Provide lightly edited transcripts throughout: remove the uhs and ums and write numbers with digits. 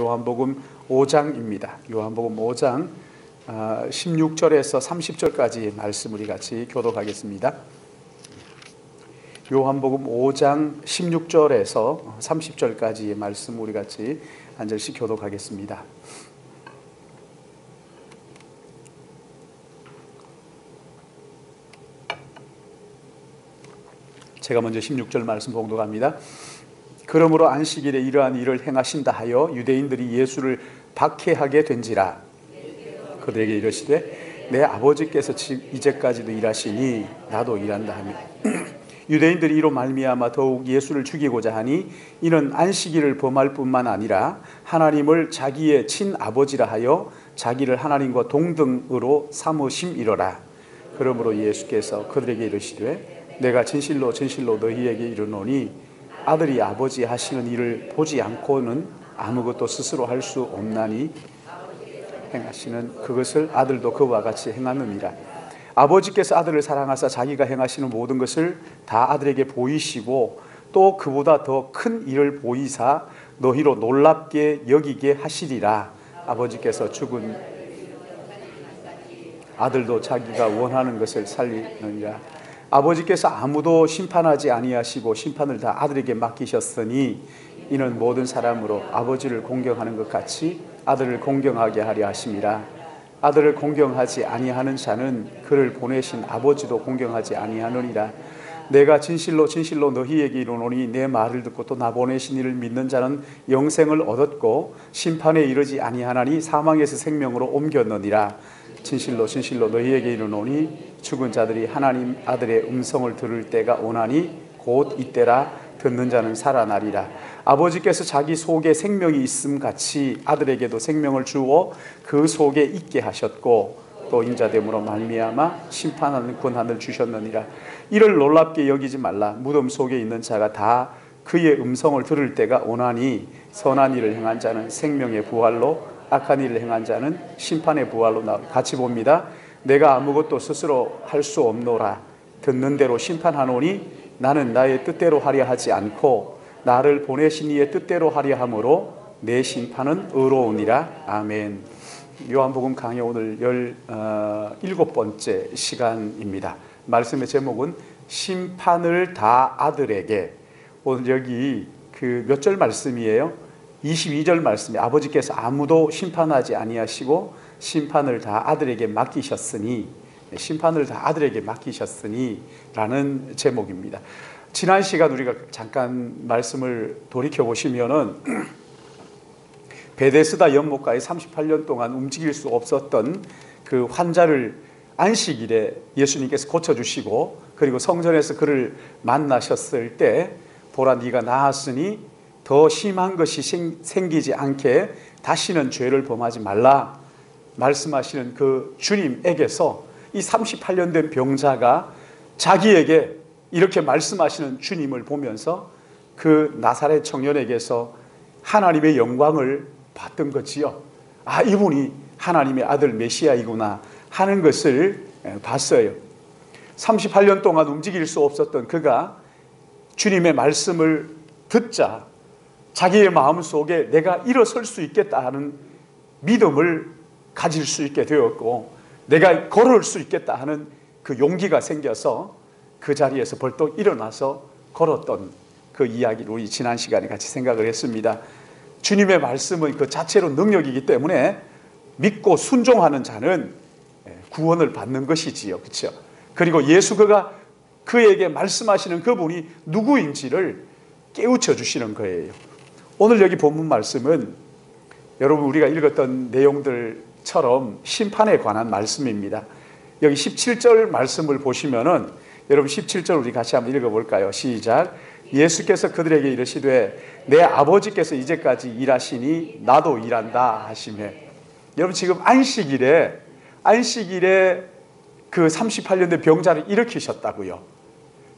요한복음 5장입니다. 요한복음 5장 16절에서 30절까지 말씀 우리 같이 교독하겠습니다. 요한복음 5장 16절에서 30절까지의 말씀 우리 같이 한 절씩 교독하겠습니다. 제가 먼저 16절 말씀 봉독합니다. 그러므로 안식일에 이러한 일을 행하신다 하여 유대인들이 예수를 박해하게 된지라. 그들에게 이르시되 내 아버지께서 이제까지도 일하시니 나도 일한다 하며 유대인들이 이로 말미암아 더욱 예수를 죽이고자 하니 이는 안식일을 범할 뿐만 아니라 하나님을 자기의 친아버지라 하여 자기를 하나님과 동등으로 삼으심이로라. 그러므로 예수께서 그들에게 이르시되 내가 진실로 진실로 너희에게 이르노니 아들이 아버지 하시는 일을 보지 않고는 아무것도 스스로 할 수 없나니 행하시는 그것을 아들도 그와 같이 행하느니라. 아버지께서 아들을 사랑하사 자기가 행하시는 모든 것을 다 아들에게 보이시고 또 그보다 더 큰 일을 보이사 너희로 놀랍게 여기게 하시리라. 아버지께서 죽은 아들도 자기가 원하는 것을 살리느니라. 아버지께서 아무도 심판하지 아니하시고 심판을 다 아들에게 맡기셨으니 이는 모든 사람으로 아버지를 공경하는 것 같이 아들을 공경하게 하려 하심이라. 아들을 공경하지 아니하는 자는 그를 보내신 아버지도 공경하지 아니하느니라. 내가 진실로 진실로 너희에게 이르노니 내 말을 듣고 또 나 보내신 이를 믿는 자는 영생을 얻었고 심판에 이르지 아니하나니 사망에서 생명으로 옮겼느니라. 진실로 진실로 너희에게 이르노니 죽은 자들이 하나님 아들의 음성을 들을 때가 오나니 곧 이때라. 듣는 자는 살아나리라. 아버지께서 자기 속에 생명이 있음 같이 아들에게도 생명을 주어 그 속에 있게 하셨고 또 인자됨으로 말미암아 심판하는 권한을 주셨느니라. 이를 놀랍게 여기지 말라. 무덤 속에 있는 자가 다 그의 음성을 들을 때가 오나니 선한 일을 행한 자는 생명의 부활로 악한 일을 행한 자는 심판의 부활로 같이 봅니다. 내가 아무것도 스스로 할 수 없노라. 듣는 대로 심판하노니 나는 나의 뜻대로 하려 하지 않고 나를 보내신 이의 뜻대로 하려 함으로 내 심판은 의로우니라. 아멘. 요한복음 강의 오늘 17번째 시간입니다. 말씀의 제목은 심판을 다 아들에게. 오늘 여기 그 몇 절 말씀이에요? 22절 말씀에 아버지께서 아무도 심판하지 아니하시고 심판을 다 아들에게 맡기셨으니, 심판을 다 아들에게 맡기셨으니 라는 제목입니다. 지난 시간 우리가 잠깐 말씀을 돌이켜보시면은 베데스다 연못가에 38년 동안 움직일 수 없었던 그 환자를 안식일에 예수님께서 고쳐주시고 그리고 성전에서 그를 만나셨을 때 보라 네가 나았으니 더 심한 것이 생기지 않게 다시는 죄를 범하지 말라 말씀하시는 그 주님에게서 이 38년 된 병자가 자기에게 이렇게 말씀하시는 주님을 보면서 그 나사렛 청년에게서 하나님의 영광을 봤던 거지요. 아, 이분이 하나님의 아들 메시아이구나 하는 것을 봤어요. 38년 동안 움직일 수 없었던 그가 주님의 말씀을 듣자 자기의 마음속에 내가 일어설 수 있겠다 하는 믿음을 가질 수 있게 되었고 내가 걸을 수 있겠다 하는 그 용기가 생겨서 그 자리에서 벌떡 일어나서 걸었던 그 이야기를 우리 지난 시간에 같이 생각을 했습니다. 주님의 말씀은 그 자체로 능력이기 때문에 믿고 순종하는 자는 구원을 받는 것이지요. 그렇죠? 그리고 예수가 그에게 말씀하시는 그분이 누구인지를 깨우쳐 주시는 거예요. 오늘 여기 본문 말씀은 여러분 우리가 읽었던 내용들처럼 심판에 관한 말씀입니다. 여기 17절 말씀을 보시면은 여러분 17절 우리 같이 한번 읽어볼까요? 시작. 예수께서 그들에게 이르시되 내 아버지께서 이제까지 일하시니 나도 일한다 하시며. 여러분 지금 안식일에 그 38년 된 병자를 일으키셨다고요.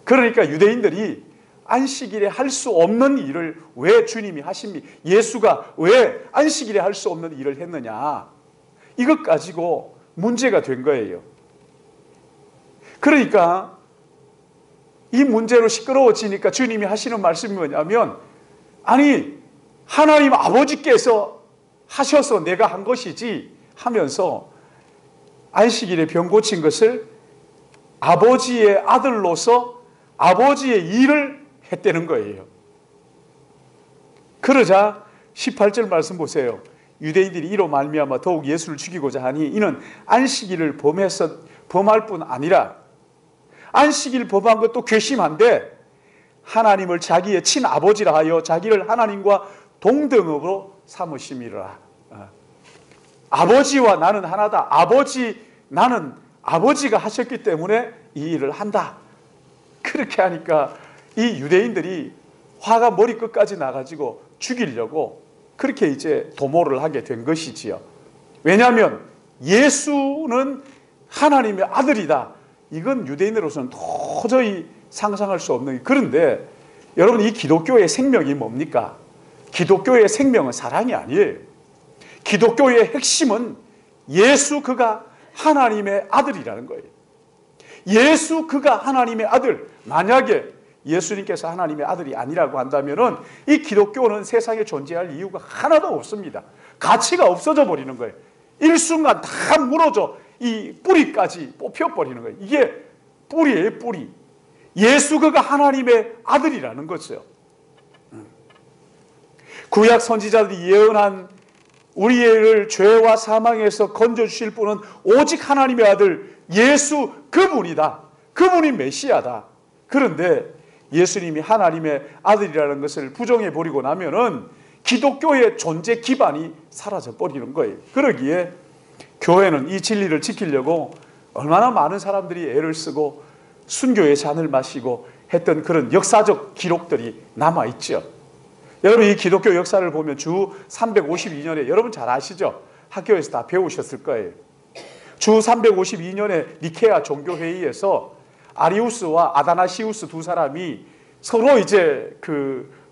그러니까 유대인들이 안식일에 할 수 없는 일을 왜 주님이 하십니까? 예수가 왜 안식일에 할 수 없는 일을 했느냐? 이것 가지고 문제가 된 거예요. 그러니까 이 문제로 시끄러워지니까 주님이 하시는 말씀이 뭐냐면 아니 하나님 아버지께서 하셔서 내가 한 것이지 하면서 안식일에 병 고친 것을 아버지의 아들로서 아버지의 일을 했다는 거예요. 그러자 18절 말씀 보세요. 유대인들이 이로 말미암아 더욱 예수를 죽이고자 하니 이는 안식일을 범할 뿐 아니라 안식일 범한 것도 괘씸한데 하나님을 자기의 친아버지라 하여 자기를 하나님과 동등으로 삼으심이라. 아버지와 나는 하나다. 나는 아버지가 하셨기 때문에 이 일을 한다. 그렇게 하니까 이 유대인들이 화가 머리끝까지 나가지고 죽이려고 그렇게 이제 도모를 하게 된 것이지요. 왜냐하면 예수는 하나님의 아들이다. 이건 유대인으로서는 도저히 상상할 수 없는. 그런데 여러분, 이 기독교의 생명이 뭡니까? 기독교의 생명은 사랑이 아니에요. 기독교의 핵심은 예수 그가 하나님의 아들이라는 거예요. 예수 그가 하나님의 아들. 만약에 예수님께서 하나님의 아들이 아니라고 한다면 이 기독교는 세상에 존재할 이유가 하나도 없습니다. 가치가 없어져 버리는 거예요. 일순간 다 무너져 이 뿌리까지 뽑혀버리는 거예요. 이게 뿌리예요, 뿌리. 예수 그가 하나님의 아들이라는 거죠. 구약 선지자들이 예언한 우리를 죄와 사망에서 건져주실 분은 오직 하나님의 아들 예수 그분이다. 그분이 메시아다. 그런데 예수님이 하나님의 아들이라는 것을 부정해버리고 나면은 기독교의 존재 기반이 사라져버리는 거예요. 그러기에 교회는 이 진리를 지키려고 얼마나 많은 사람들이 애를 쓰고 순교의 잔을 마시고 했던 그런 역사적 기록들이 남아있죠. 여러분, 이 기독교 역사를 보면 주 352년에 여러분 잘 아시죠? 학교에서 다 배우셨을 거예요. 주 352년에 니케아 종교회의에서 아리우스와 아다나시우스 두 사람이 서로 이제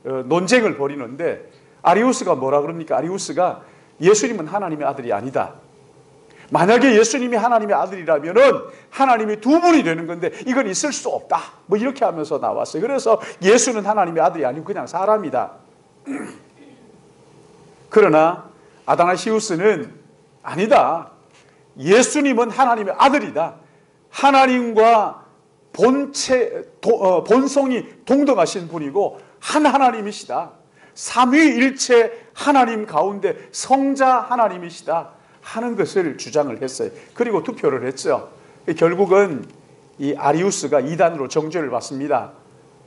논쟁을 벌이는데 아리우스가 뭐라 그럽니까? 아리우스가 예수님은 하나님의 아들이 아니다. 만약에 예수님이 하나님의 아들이라면은 하나님이 두 분이 되는 건데 이건 있을 수 없다. 뭐 이렇게 하면서 나왔어요. 그래서 예수는 하나님의 아들이 아니고 그냥 사람이다. 그러나 아다나시우스는 아니다. 예수님은 하나님의 아들이다. 하나님과 본성이 동등하신 분이고 한 하나님이시다. 삼위일체 하나님 가운데 성자 하나님이시다 하는 것을 주장을 했어요. 그리고 투표를 했죠. 결국은 이 아리우스가 이단으로 정죄를 받습니다.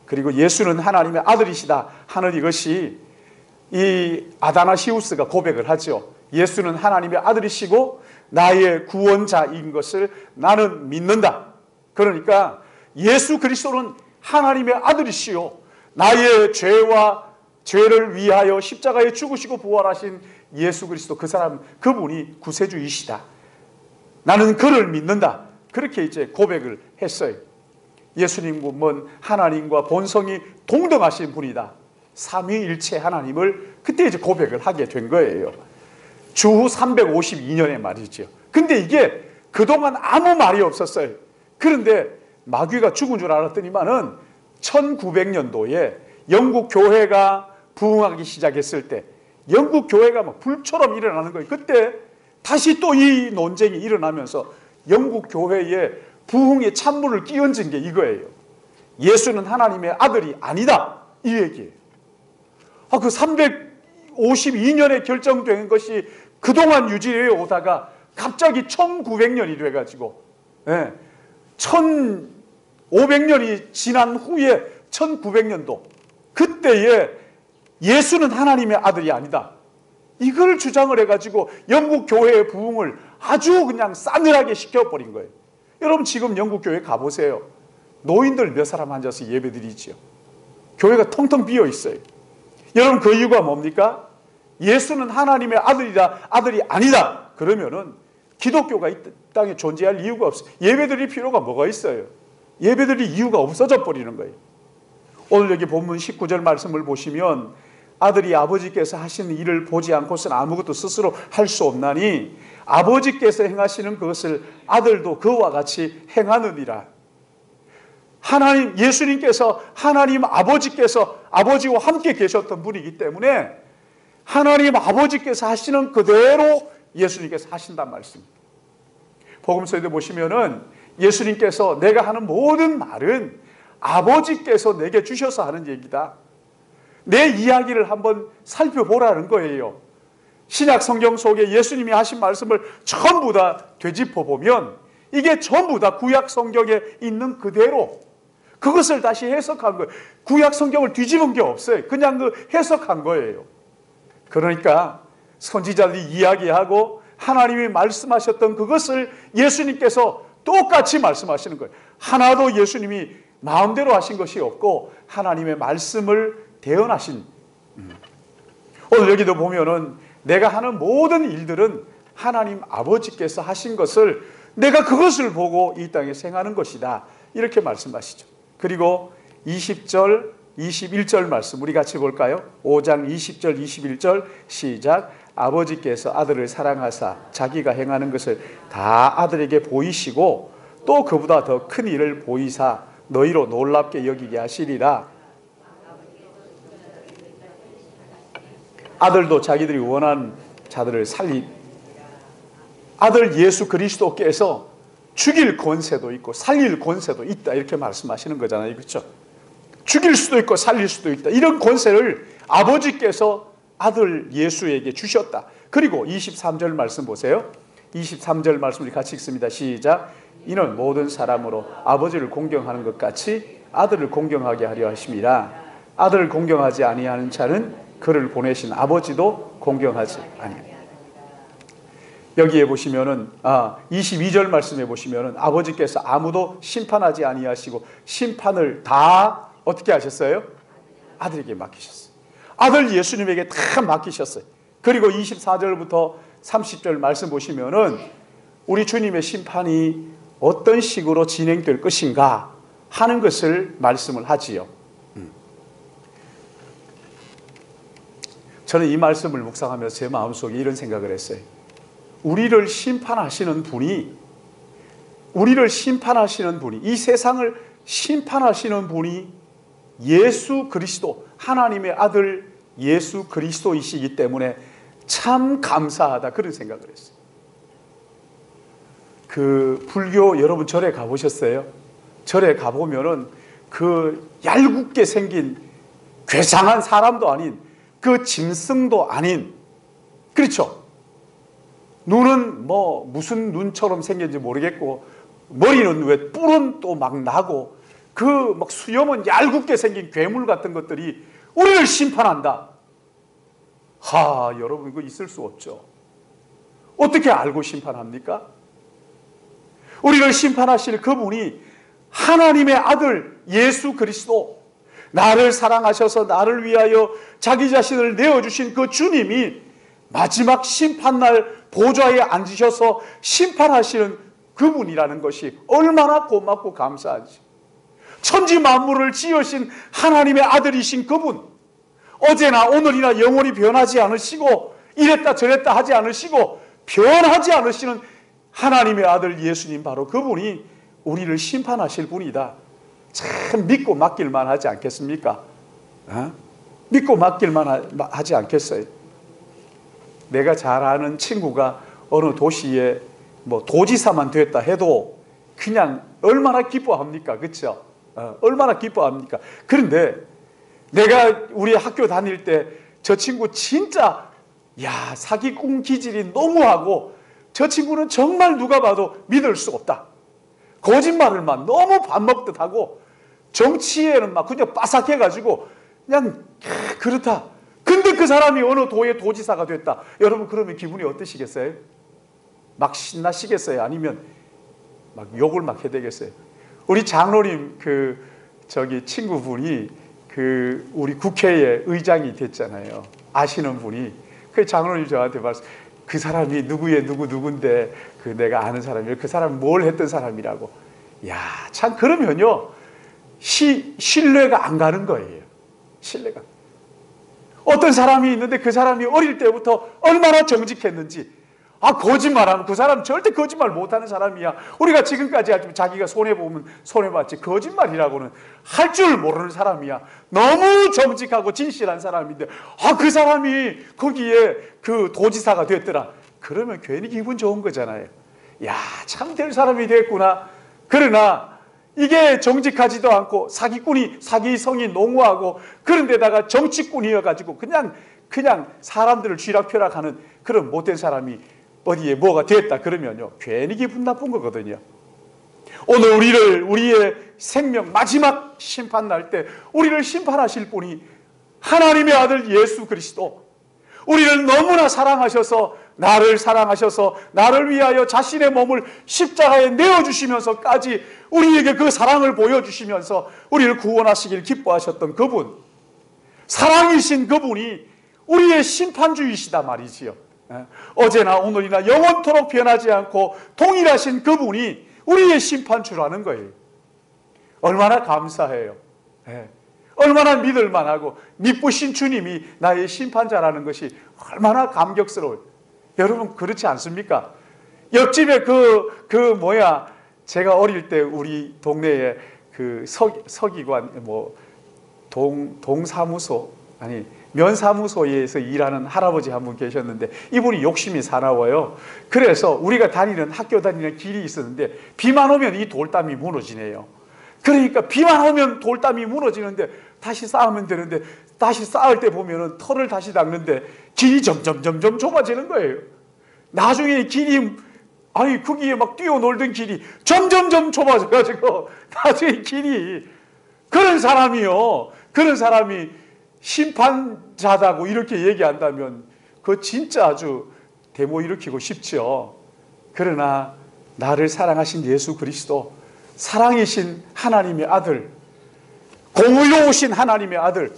그리고 예수는 하나님의 아들이시다 하는 이것이 이 아다나시우스가 고백을 하죠. 예수는 하나님의 아들이시고 나의 구원자인 것을 나는 믿는다. 그러니까 예수 그리스도는 하나님의 아들이시요 나의 죄를 위하여 십자가에 죽으시고 부활하신 예수 그리스도 그 사람 그분이 구세주이시다. 나는 그를 믿는다. 그렇게 이제 고백을 했어요. 예수님은 하나님과 본성이 동등하신 분이다. 삼위일체 하나님을 그때 이제 고백을 하게 된 거예요. 주후 352년에 말이죠. 근데 이게 그동안 아무 말이 없었어요. 그런데 마귀가 죽은 줄 알았더니만은 1900년도에 영국 교회가 부흥하기 시작했을 때 영국 교회가 막 불처럼 일어나는 거예요. 그때 다시 또 이 논쟁이 일어나면서 영국 교회에 부흥의 찬물을 끼얹은 게 이거예요. 예수는 하나님의 아들이 아니다. 이 얘기예요. 그 352년에 결정된 것이 그동안 유지해 오다가 갑자기 1900년이 돼가지고 1500년이 지난 후에 1900년도 그때에 예수는 하나님의 아들이 아니다. 이걸 주장을 해가지고 영국 교회의 부흥을 아주 그냥 싸늘하게 시켜버린 거예요. 여러분 지금 영국 교회 가보세요. 노인들 몇 사람 앉아서 예배드리지요. 교회가 텅텅 비어 있어요. 여러분 그 이유가 뭡니까? 예수는 하나님의 아들이 아니다. 그러면은 기독교가 이 땅에 존재할 이유가 없어요. 예배드릴 필요가 뭐가 있어요? 예배드릴 이유가 없어져 버리는 거예요. 오늘 여기 본문 19절 말씀을 보시면 아들이 아버지께서 하시는 일을 보지 않고서는 아무것도 스스로 할 수 없나니 아버지께서 행하시는 그것을 아들도 그와 같이 행하느니라. 하나님 예수님께서 하나님 아버지께서 아버지와 함께 계셨던 분이기 때문에 하나님 아버지께서 하시는 그대로 예수님께서 하신단 말씀입니다. 복음서에도 보시면은 예수님께서 내가 하는 모든 말은 아버지께서 내게 주셔서 하는 얘기다. 내 이야기를 한번 살펴보라는 거예요. 신약 성경 속에 예수님이 하신 말씀을 전부 다 되짚어 보면 이게 전부 다 구약 성경에 있는 그대로 그것을 다시 해석한 거예요. 구약 성경을 뒤집은 게 없어요. 그냥 그 해석한 거예요. 그러니까 선지자들이 이야기하고 하나님이 말씀하셨던 그것을 예수님께서 똑같이 말씀하시는 거예요. 하나도 예수님이 마음대로 하신 것이 없고 하나님의 말씀을 대언하신. 오늘 여기도 보면은 내가 하는 모든 일들은 하나님 아버지께서 하신 것을 내가 그것을 보고 이 땅에 생하는 것이다. 이렇게 말씀하시죠. 그리고 20절, 21절 말씀 우리 같이 볼까요? 5장 20절, 21절 시작. 아버지께서 아들을 사랑하사 자기가 행하는 것을 다 아들에게 보이시고 또 그보다 더 큰 일을 보이사 너희로 놀랍게 여기게 하시리라. 아들도 자기들이 원하는 자들을 아들 예수 그리스도께서 죽일 권세도 있고 살릴 권세도 있다 이렇게 말씀하시는 거잖아요. 그렇죠? 죽일 수도 있고 살릴 수도 있다. 이런 권세를 아버지께서 아들 예수에게 주셨다. 그리고 23절 말씀 보세요. 23절 말씀 우리 같이 읽습니다. 시작. 이는 모든 사람으로 아버지를 공경하는 것 같이 아들을 공경하게 하려 하심이라. 아들을 공경하지 아니하는 자는 그를 보내신 아버지도 공경하지 아니하니라. 여기에 보시면은 22절 말씀에 보시면은 아버지께서 아무도 심판하지 아니하시고 심판을 다 어떻게 하셨어요? 아들에게 맡기셨어요. 아들 예수님에게 다 맡기셨어요. 그리고 24절부터 30절 말씀 보시면은 우리 주님의 심판이 어떤 식으로 진행될 것인가 하는 것을 말씀을 하지요. 저는 이 말씀을 묵상하면서 제 마음속에 이런 생각을 했어요. 우리를 심판하시는 분이 이 세상을 심판하시는 분이 예수 그리스도, 하나님의 아들 예수 그리스도이시기 때문에 참 감사하다 그런 생각을 했어요. 그 불교 여러분 절에 가보셨어요? 절에 가보면은 그 얄궂게 생긴 괴상한 사람도 아닌 그 짐승도 아닌, 그렇죠? 눈은 뭐 무슨 눈처럼 생겼는지 모르겠고 머리는 왜 뿔은 또 막 나고 그 막 수염은 얄궂게 생긴 괴물 같은 것들이 우리를 심판한다. 여러분 이거 있을 수 없죠. 어떻게 알고 심판합니까? 우리를 심판하실 그분이 하나님의 아들 예수 그리스도, 나를 사랑하셔서 나를 위하여 자기 자신을 내어주신 그 주님이 마지막 심판날 보좌에 앉으셔서 심판하시는 그분이라는 것이 얼마나 고맙고 감사하지. 천지 만물을 지으신 하나님의 아들이신 그분, 어제나 오늘이나 영원히 변하지 않으시고 이랬다 저랬다 하지 않으시고 변하지 않으시는 하나님의 아들 예수님, 바로 그분이 우리를 심판하실 분이다. 참 믿고 맡길만 하지 않겠습니까? 믿고 맡길만 하지 않겠어요? 내가 잘 아는 친구가 어느 도시에 뭐 도지사만 됐다 해도 그냥 얼마나 기뻐합니까? 그렇죠? 얼마나 기뻐합니까? 그런데 내가 우리 학교 다닐 때 저 친구 진짜 사기꾼 기질이 너무하고 저 친구는 정말 누가 봐도 믿을 수 없다. 거짓말을 막 너무 밥 먹듯 하고 정치에는 막 그냥 빠삭해가지고 그냥 그렇다. 근데 그 사람이 어느 도의 도지사가 됐다. 여러분 그러면 기분이 어떠시겠어요? 막 신나시겠어요? 아니면 막 욕을 막 해대겠어요? 우리 장로님 친구분이 우리 국회의 의장이 됐잖아요. 아시는 분이. 그 장로님 저한테 말씀, 그 사람이 누군데 내가 아는 사람이에요. 그 사람이 뭘 했던 사람이라고. 참 그러면요 신뢰가 안 가는 거예요. 신뢰가. 어떤 사람이 있는데 그 사람이 어릴 때부터 얼마나 정직했는지, 거짓말하면 그 사람 절대 거짓말 못하는 사람이야. 우리가 지금까지 자기가 손해보면 손해봤지 거짓말이라고는 할 줄 모르는 사람이야. 너무 정직하고 진실한 사람인데 그 사람이 거기에 그 도지사가 됐더라. 그러면 괜히 기분 좋은 거잖아요. 야, 참 될 사람이 됐구나. 그러나 이게 정직하지도 않고 사기성이 농후하고 그런데다가 정치꾼이어가지고 그냥 사람들을 쥐락펴락하는 그런 못된 사람이 어디에 뭐가 됐다 그러면요 괜히 기분 나쁜 거거든요. 오늘 우리의 생명 마지막 심판 날 때 우리를 심판하실 분이 하나님의 아들 예수 그리스도, 우리를 너무나 사랑하셔서 나를 위하여 자신의 몸을 십자가에 내어주시면서까지 우리에게 그 사랑을 보여주시면서 우리를 구원하시길 기뻐하셨던 그분, 사랑이신 그분이 우리의 심판주이시다 말이지요. 어제나 오늘이나 영원토록 변하지 않고 동일하신 그분이 우리의 심판주라는 거예요. 얼마나 감사해요. 얼마나 믿을만하고 미쁘신 주님이 나의 심판자라는 것이 얼마나 감격스러워요. 여러분 그렇지 않습니까? 옆집에 제가 어릴 때 우리 동네에 그 서기관 동사무소 면사무소에서 일하는 할아버지 한 분 계셨는데 이분이 욕심이 사나워요. 그래서 우리가 학교 다니는 길이 있었는데 비만 오면 이 돌담이 무너지네요. 그러니까 비만 오면 돌담이 무너지는데 다시 쌓으면 되는데 다시 쌓을 때 보면은 털을 다시 닦는데 길이 점점 좁아지는 거예요. 나중에 거기에 막 뛰어놀던 길이 점점 좁아져가지고 나중에 그런 사람이 심판자다고 이렇게 얘기한다면 그거 진짜 아주 데모 일으키고 싶죠. 그러나 나를 사랑하신 예수 그리스도, 사랑이신 하나님의 아들, 공의로우신 하나님의 아들,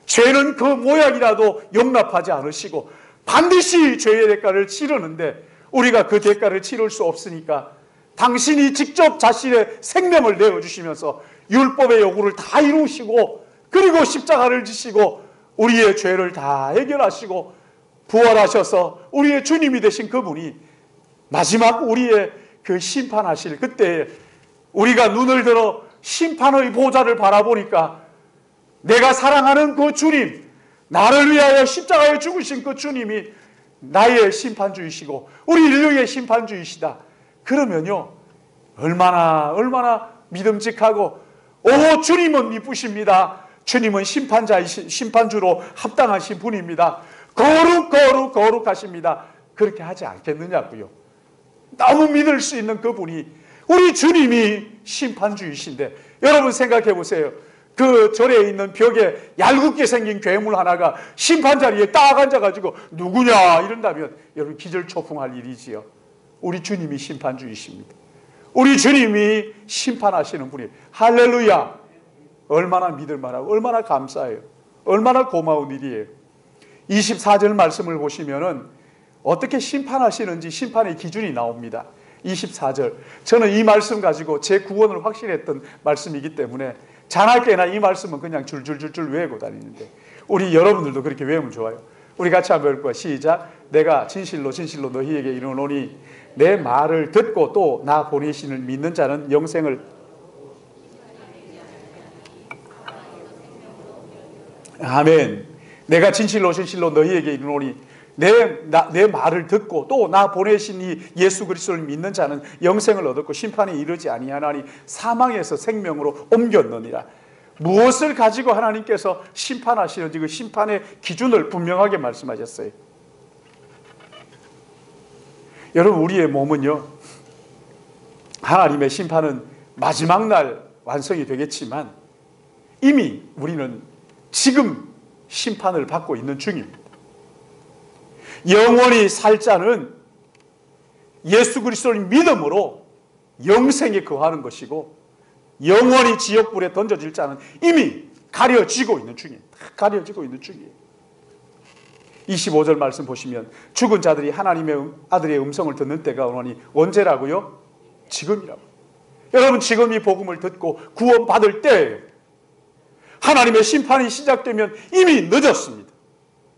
죄는 그 모양이라도 용납하지 않으시고 반드시 죄의 대가를 치르는데 우리가 그 대가를 치를 수 없으니까 당신이 직접 자신의 생명을 내어주시면서 율법의 요구를 다 이루시고 그리고 십자가를 지시고 우리의 죄를 다 해결하시고 부활하셔서 우리의 주님이 되신 그분이 마지막 우리의 그 심판하실 그때 우리가 눈을 들어 심판의 보좌를 바라보니까 내가 사랑하는 그 주님, 나를 위하여 십자가에 죽으신 그 주님이 나의 심판주이시고 우리 인류의 심판주이시다. 그러면요 얼마나 믿음직하고 주님은 미쁘십니다. 주님은 심판주로 합당하신 분입니다. 거룩하십니다. 그렇게 하지 않겠느냐고요. 너무 믿을 수 있는 그분이 우리 주님이 심판주이신데 여러분 생각해 보세요. 그 절에 있는 벽에 얄궂게 생긴 괴물 하나가 심판 자리에 딱 앉아가지고 누구냐 이런다면 여러분 기절초풍할 일이지요. 우리 주님이 심판주이십니다. 우리 주님이 심판하시는 분이에요. 할렐루야. 얼마나 믿을만하고 얼마나 감사해요. 얼마나 고마운 일이에요. 24절 말씀을 보시면은 어떻게 심판하시는지 심판의 기준이 나옵니다. 24절. 저는 이 말씀 가지고 제 구원을 확신했던 말씀이기 때문에 자날 때나 이 말씀은 그냥 줄줄줄줄 외우고 다니는데 우리 여러분들도 그렇게 외우면 좋아요. 우리 같이 한번 읽을 거야. 시작. 내가 진실로 너희에게 이르노니 내 말을 듣고 또 나 보내신을 믿는 자는 영생을 아멘. 내가 진실로 너희에게 이르노니 내 말을 듣고 또 나 보내신 이 예수 그리스도를 믿는 자는 영생을 얻었고 심판에 이르지 아니하나니 사망에서 생명으로 옮겼느니라. 무엇을 가지고 하나님께서 심판하시는지 그 심판의 기준을 분명하게 말씀하셨어요. 여러분 우리의 몸은요 하나님의 심판은 마지막 날 완성이 되겠지만 이미 우리는 지금 심판을 받고 있는 중입니다. 영원히 살 자는 예수 그리스도를 믿음으로 영생에 거하는 것이고 영원히 지옥불에 던져질 자는 이미 가려지고 있는 중이에요. 가려지고 있는 중이에요. 25절 말씀 보시면 죽은 자들이 하나님의 아들의 음성을 듣는 때가 오노니 언제라고요? 지금이라고. 여러분 지금 이 복음을 듣고 구원받을 때 하나님의 심판이 시작되면 이미 늦었습니다.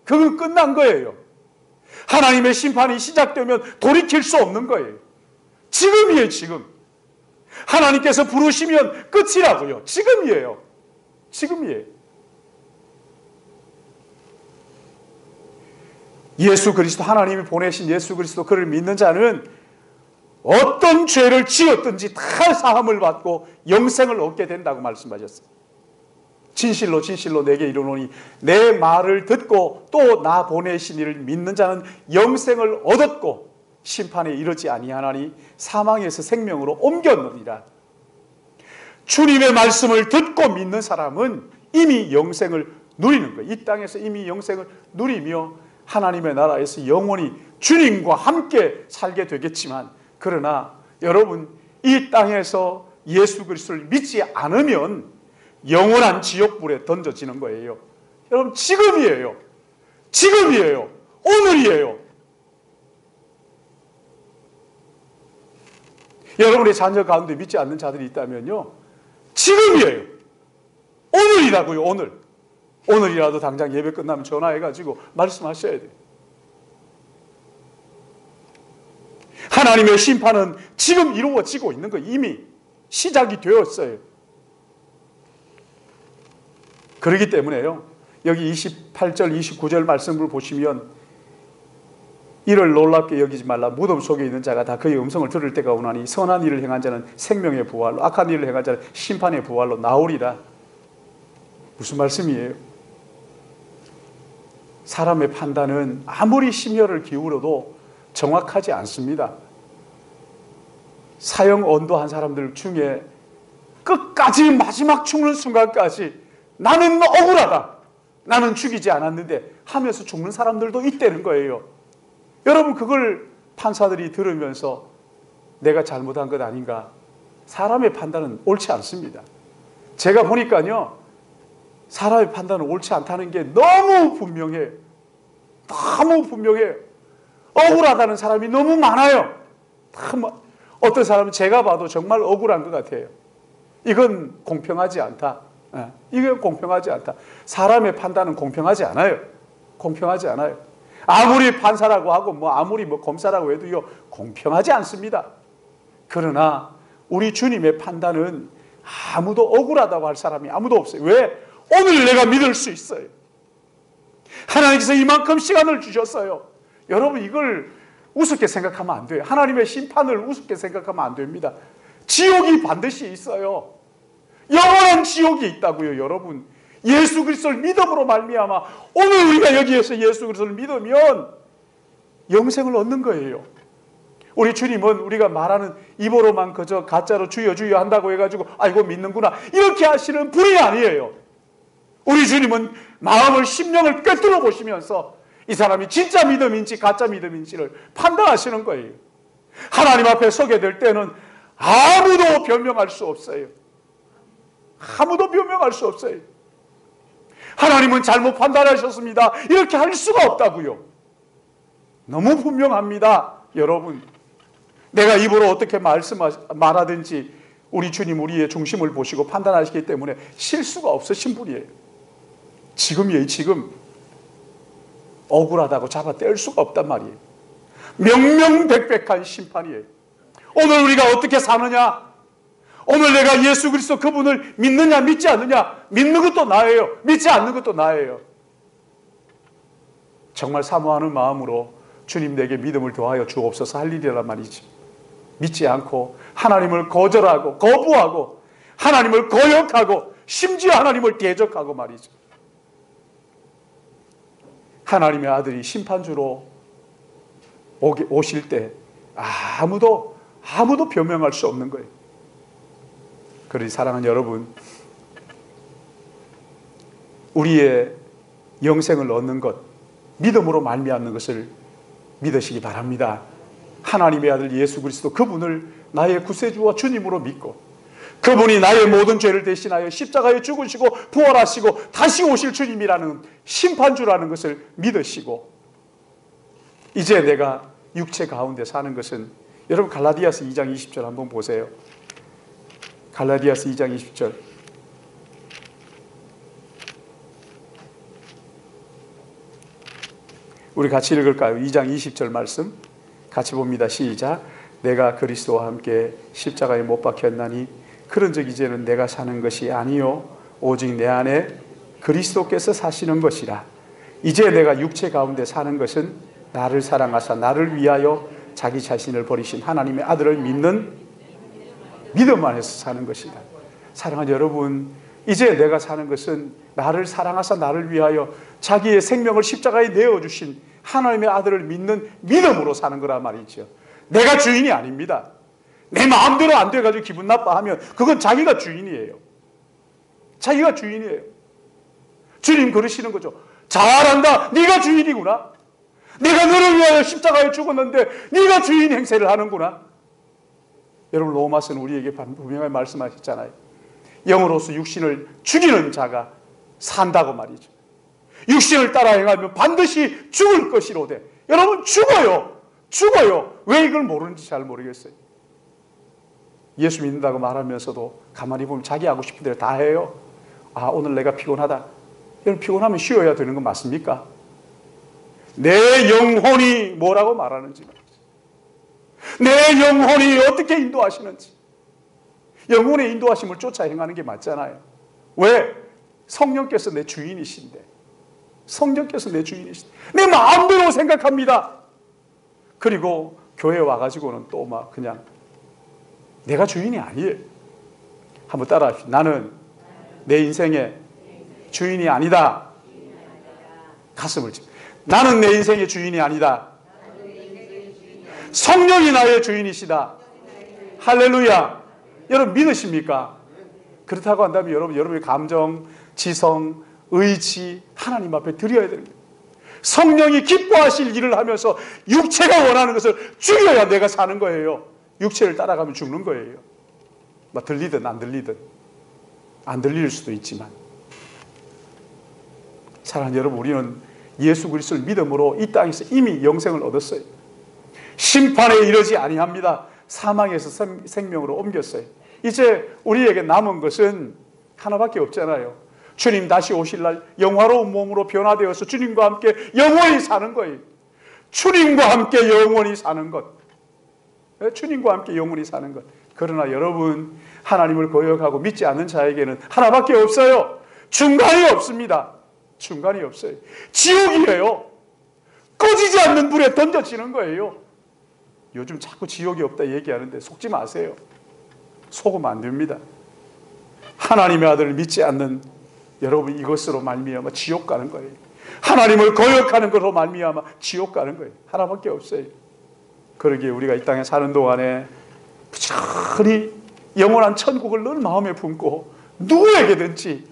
그건 끝난 거예요. 하나님의 심판이 시작되면 돌이킬 수 없는 거예요. 지금이에요, 지금. 하나님께서 부르시면 끝이라고요. 지금이에요. 지금이에요. 예수 그리스도, 하나님이 보내신 예수 그리스도, 그를 믿는 자는 어떤 죄를 지었든지 다 사함을 받고 영생을 얻게 된다고 말씀하셨어요. 진실로 진실로 내게 이르노니 내 말을 듣고 또 나 보내신 이를 믿는 자는 영생을 얻었고 심판에 이르지 아니하나니 사망에서 생명으로 옮겼느니라. 주님의 말씀을 듣고 믿는 사람은 이미 영생을 누리는 거예요. 이 땅에서 이미 영생을 누리며 하나님의 나라에서 영원히 주님과 함께 살게 되겠지만, 그러나 여러분, 이 땅에서 예수 그리스도를 믿지 않으면 영원한 지옥불에 던져지는 거예요. 여러분, 지금이에요. 지금이에요. 오늘이에요. 여러분의 자녀 가운데 믿지 않는 자들이 있다면요, 지금이에요. 오늘이라고요. 오늘이라도 당장 예배 끝나면 전화해가지고 말씀하셔야 돼요. 하나님의 심판은 지금 이루어지고 있는 거예요. 이미 시작이 되었어요. 그렇기 때문에요, 여기 28절 29절 말씀을 보시면 이를 놀랍게 여기지 말라. 무덤 속에 있는 자가 다 그의 음성을 들을 때가 오나니 선한 일을 행한 자는 생명의 부활로, 악한 일을 행한 자는 심판의 부활로 나오리라. 무슨 말씀이에요? 사람의 판단은 아무리 심혈을 기울여도 정확하지 않습니다. 사형 언도한 사람들 중에 끝까지 마지막 죽는 순간까지 나는 억울하다, 나는 죽이지 않았는데 하면서 죽는 사람들도 있다는 거예요. 여러분, 그걸 판사들이 들으면서 내가 잘못한 것 아닌가? 사람의 판단은 옳지 않습니다. 제가 보니까요, 사람의 판단은 옳지 않다는 게 너무 분명해요. 너무 분명해요. 억울하다는 사람이 너무 많아요. 어떤 사람은 제가 봐도 정말 억울한 것 같아요. 이건 공평하지 않다. 이건 공평하지 않다. 사람의 판단은 공평하지 않아요. 공평하지 않아요. 아무리 판사라고 하고 아무리 검사라고 해도요, 공평하지 않습니다. 그러나 우리 주님의 판단은 아무도 억울하다고 할 사람이 아무도 없어요. 왜? 오늘 내가 믿을 수 있어요. 하나님께서 이만큼 시간을 주셨어요. 여러분, 이걸 우습게 생각하면 안 돼요. 하나님의 심판을 우습게 생각하면 안 됩니다. 지옥이 반드시 있어요. 영원한 지옥이 있다고요. 여러분, 예수 그리스도를 믿음으로 말미암아 오늘 우리가 여기에서 예수 그리스도를 믿으면 영생을 얻는 거예요. 우리 주님은 우리가 말하는 입으로만 그저 가짜로 주여 주여 한다고 해가지고 아이고 믿는구나 이렇게 하시는 분이 아니에요. 우리 주님은 마음을, 심령을 꿰뚫어 보시면서 이 사람이 진짜 믿음인지 가짜 믿음인지를 판단하시는 거예요. 하나님 앞에 서게 될 때는 아무도 변명할 수 없어요. 아무도 변명할 수 없어요. 하나님은 잘못 판단하셨습니다, 이렇게 할 수가 없다고요. 너무 분명합니다. 여러분, 내가 입으로 어떻게 말하든지 우리 주님 우리의 중심을 보시고 판단하시기 때문에 실수가 없으신 분이에요. 지금이에요. 지금 억울하다고 잡아 뗄 수가 없단 말이에요. 명명백백한 심판이에요. 오늘 우리가 어떻게 사느냐, 오늘 내가 예수 그리스도 그분을 믿느냐 믿지 않느냐, 믿는 것도 나예요, 믿지 않는 것도 나예요. 정말 사모하는 마음으로 주님 내게 믿음을 더하여 주옵소서 할 일이란 말이지, 믿지 않고 하나님을 거절하고 거부하고 하나님을 거역하고 심지어 하나님을 대적하고 말이죠. 하나님의 아들이 심판주로 오실 때 아무도 변명할 수 없는 거예요. 그러니 사랑하는 여러분, 우리의 영생을 얻는 것, 믿음으로 말미암는 것을 믿으시기 바랍니다. 하나님의 아들 예수 그리스도 그분을 나의 구세주와 주님으로 믿고 그분이 나의 모든 죄를 대신하여 십자가에 죽으시고 부활하시고 다시 오실 주님이라는 심판주라는 것을 믿으시고, 이제 내가 육체 가운데 사는 것은, 여러분 갈라디아서 2장 20절 한번 보세요. 갈라디아서 2장 20절. 우리 같이 읽을까요? 2장 20절 말씀 같이 봅니다. 시작. 내가 그리스도와 함께 십자가에 못 박혔나니 그런즉 이제는 내가 사는 것이 아니요 오직 내 안에 그리스도께서 사시는 것이라. 이제 내가 육체 가운데 사는 것은 나를 사랑하사 나를 위하여 자기 자신을 버리신 하나님의 아들을 믿는 믿음 안에서 사는 것이다. 사랑하는 여러분, 이제 내가 사는 것은 나를 사랑하사 나를 위하여 자기의 생명을 십자가에 내어주신 하나님의 아들을 믿는 믿음으로 사는 거란 말이죠. 내가 주인이 아닙니다. 내 마음대로 안 돼가지고 기분 나빠하면 그건 자기가 주인이에요. 자기가 주인이에요. 주님 그러시는 거죠. 잘한다. 네가 주인이구나. 내가 너를 위하여 십자가에 죽었는데 네가 주인 행세를 하는구나. 여러분, 로마서는 우리에게 분명히 말씀하셨잖아요. 영으로서 육신을 죽이는 자가 산다고 말이죠. 육신을 따라 행하면 반드시 죽을 것이로되. 여러분, 죽어요. 죽어요. 왜 이걸 모르는지 잘 모르겠어요. 예수 믿는다고 말하면서도 가만히 보면 자기 하고 싶은 대로 다 해요. 아, 오늘 내가 피곤하다. 여러분, 피곤하면 쉬어야 되는 건 맞습니까? 내 영혼이 뭐라고 말하는지, 내 영혼이 어떻게 인도하시는지, 영혼의 인도하심을 쫓아 행하는 게 맞잖아요. 왜? 성령께서 내 주인이신데, 성령께서 내 주인이신데 내 마음대로 생각합니다. 그리고 교회 와가지고는 또 막 그냥 내가 주인이 아니에요. 한번 따라합시다. 나는 내 인생의 주인이 아니다. 가슴을 치. 나는 내 인생의 주인이 아니다. 성령이 나의 주인이시다. 할렐루야. 여러분 믿으십니까? 그렇다고 한다면 여러분의 감정, 지성, 의지 하나님 앞에 드려야 됩니다. 성령이 기뻐하실 일을 하면서 육체가 원하는 것을 죽여야 내가 사는 거예요. 육체를 따라가면 죽는 거예요. 뭐 들리든 안 들리든. 안 들릴 수도 있지만. 사랑하는 여러분, 우리는 예수 그리스도를 믿음으로 이 땅에서 이미 영생을 얻었어요. 심판에 이르지 아니합니다. 사망에서 생명으로 옮겼어요. 이제 우리에게 남은 것은 하나밖에 없잖아요. 주님 다시 오실 날 영화로운 몸으로 변화되어서 주님과 함께 영원히 사는 거예요. 주님과 함께 영원히 사는 것. 주님과 함께 영원히 사는 것. 그러나 여러분, 하나님을 거역하고 믿지 않는 자에게는 하나밖에 없어요. 중간이 없습니다. 중간이 없어요. 지옥이에요. 꺼지지 않는 불에 던져지는 거예요. 요즘 자꾸 지옥이 없다 얘기하는데 속지 마세요. 속으면 안 됩니다. 하나님의 아들을 믿지 않는 여러분, 이것으로 말미암아 지옥 가는 거예요. 하나님을 거역하는 것으로 말미암아 지옥 가는 거예요. 하나밖에 없어요. 그러기에 우리가 이 땅에 사는 동안에 부지런히 영원한 천국을 늘 마음에 품고 누구에게든지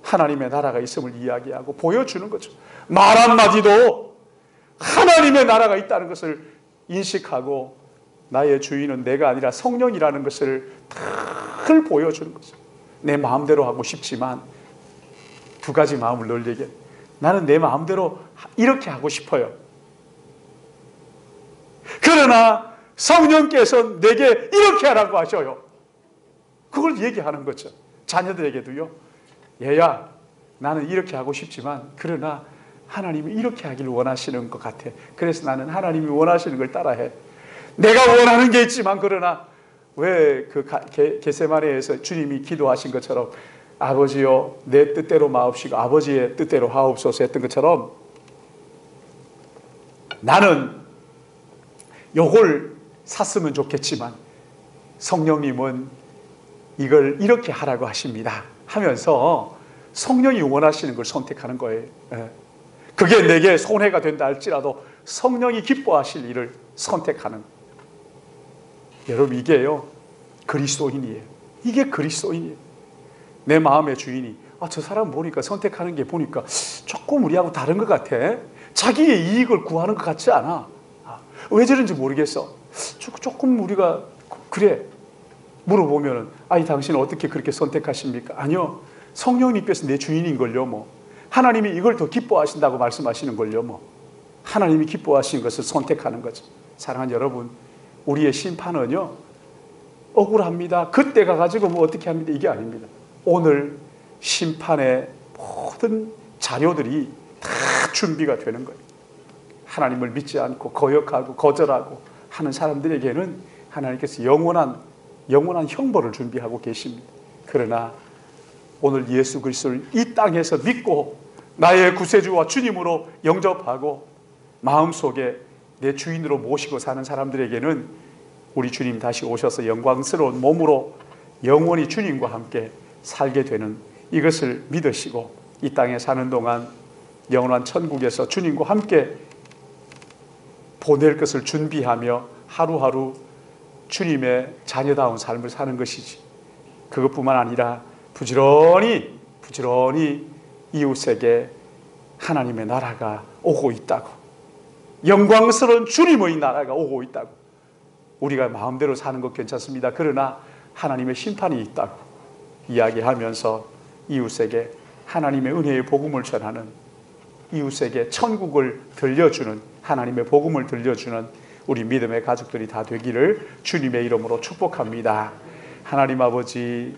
하나님의 나라가 있음을 이야기하고 보여주는 거죠. 말 한마디도 하나님의 나라가 있다는 것을 인식하고 나의 주인은 내가 아니라 성령이라는 것을 늘 보여주는 거죠. 내 마음대로 하고 싶지만 두 가지 마음을 늘 얘기해. 나는 내 마음대로 이렇게 하고 싶어요. 그러나 성령께서 내게 이렇게 하라고 하셔요. 그걸 얘기하는 거죠. 자녀들에게도요. 얘야, 나는 이렇게 하고 싶지만 그러나 하나님이 이렇게 하기를 원하시는 것 같아. 그래서 나는 하나님이 원하시는 걸 따라해. 내가 원하는 게 있지만 그러나 왜 그 겟세마네에서 주님이 기도하신 것처럼 아버지여 내 뜻대로 마옵시고 아버지의 뜻대로 하옵소서 했던 것처럼 나는 요걸 샀으면 좋겠지만 성령님은 이걸 이렇게 하라고 하십니다 하면서 성령이 원하시는 걸 선택하는 거예요. 그게 내게 손해가 된다 할지라도 성령이 기뻐하실 일을 선택하는. 여러분, 이게요 그리스도인이에요. 이게 그리스도인이에요. 내 마음의 주인이 저 사람 보니까 선택하는 게 보니까 조금 우리하고 다른 것 같아. 자기의 이익을 구하는 것 같지 않아. 왜 저런지 모르겠어. 조금 우리가 그래 물어보면은 당신은 어떻게 그렇게 선택하십니까? 아니요, 성령님께서 내 주인인걸요. 뭐 하나님이 이걸 더 기뻐하신다고 말씀하시는걸요. 뭐 하나님이 기뻐하신 것을 선택하는 거죠. 사랑하는 여러분, 우리의 심판은요 억울합니다. 그때가 가지고 뭐 어떻게 합니다. 이게 아닙니다. 오늘 심판의 모든 자료들이 다 준비가 되는 거예요. 하나님을 믿지 않고 거역하고 거절하고 하는 사람들에게는 하나님께서 영원한 형벌을 준비하고 계십니다. 그러나 오늘 예수 그리스도를 이 땅에서 믿고 나의 구세주와 주님으로 영접하고 마음속에 내 주인으로 모시고 사는 사람들에게는 우리 주님 다시 오셔서 영광스러운 몸으로 영원히 주님과 함께 살게 되는 이것을 믿으시고 이 땅에 사는 동안 영원한 천국에서 주님과 함께 보낼 것을 준비하며 하루하루 주님의 자녀다운 삶을 사는 것이지, 그것뿐만 아니라 부지런히 이웃에게 하나님의 나라가 오고 있다고, 영광스러운 주님의 나라가 오고 있다고, 우리가 마음대로 사는 것 괜찮습니다. 그러나 하나님의 심판이 있다고 이야기하면서 이웃에게 하나님의 은혜의 복음을 전하는, 이웃에게 천국을 들려주는, 하나님의 복음을 들려주는 우리 믿음의 가족들이 다 되기를 주님의 이름으로 축복합니다. 하나님 아버지,